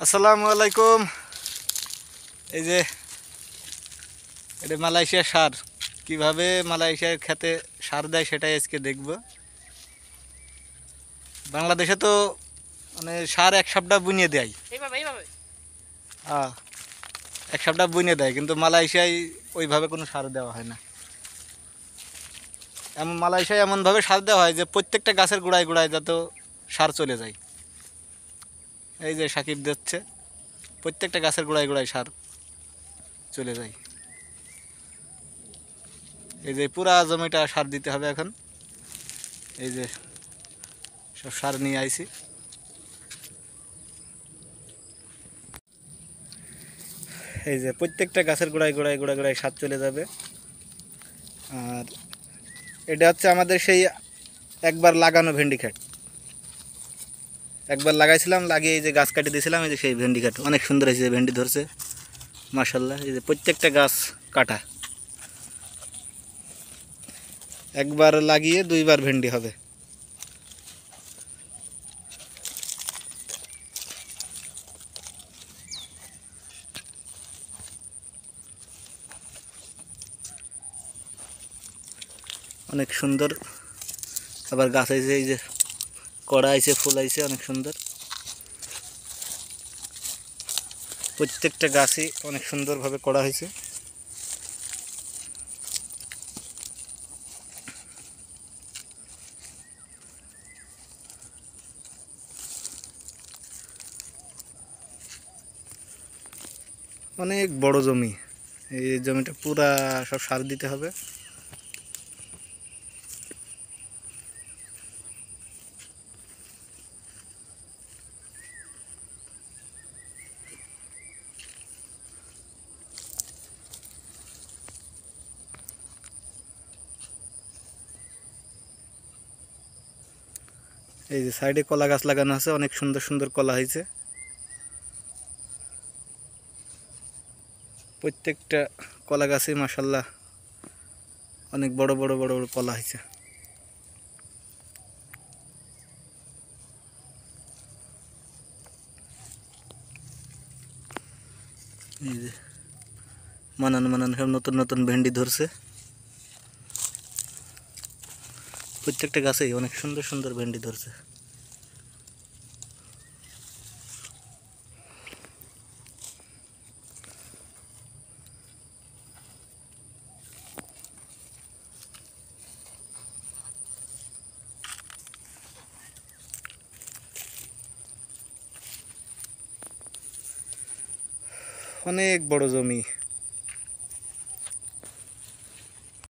আসসালামু আলাইকুম। এই যে এটা মালয়েশিয়ার সার, কিভাবে মালয়েশিয়ার খেতে সার দেয় সেটাই আজকে দেখব। বাংলাদেশে তো মানে সার এক সপ্তাহ বুনিয়ে দেয়। হ্যাঁ, এক সপ্তাহ বুনিয়ে দেয়, কিন্তু মালয়েশিয়ায় ওইভাবে কোনো সার দেওয়া হয় না। মালয়েশিয়ায় এমনভাবে সার দেওয়া হয় যে প্রত্যেকটা গাছের গোড়ায় গোড়ায় যাতে সার চলে যায়। এই যে সাকিব দিচ্ছে, প্রত্যেকটা গাছের গোড়ায় গোড়ায় সার চলে যায়। এই যে পুরা জমিটা সার দিতে হবে এখন। এই যে সব সার নিয়ে আইছি। এই যে প্রত্যেকটা গাছের গোড়ায় গোড়ায় গোড়ায় গোড়ায় সার চলে যাবে। আর এটা হচ্ছে আমাদের সেই একবার লাগানো ভেন্ডি ক্ষেত। একবার লাগাইছিলাম, লাগিয়ে এই যে গাছ কাটি দিয়েছিলাম। এই যে সেই ভেন্ডি ক্ষেত অনেক সুন্দর হয়েছে, ভেন্ডি ধরছে মাশাল্লাহ। এই যে প্রত্যেকটা গাছ কাটা, একবার লাগিয়ে দুইবার ভেন্ডি হবে। অনেক সুন্দর। আবার গাছ হয়েছে, এই যে কড়া আইছে, ফুল আইছে, অনেক সুন্দর। প্রত্যেকটা গাছই অনেক সুন্দরভাবে করা হয়েছে। অনেক বড় জমি, এই জমিটা পুরা সব সার দিতে হবে। এই যে সাইডে কলা গাছ লাগানো আছে, অনেক সুন্দর সুন্দর কলা হয়েছে। প্রত্যেকটা কলা গাছে মাশাল্লাহ অনেক বড় বড় বড় বড় কলা হয়েছে। এই যে মানান মানান সব নতুন নতুন ভেন্ডি ধরছে। প্রত্যেকটা গাছেই অনেক সুন্দর সুন্দর ভেন্ডি ধরছে। অনেক বড় জমি।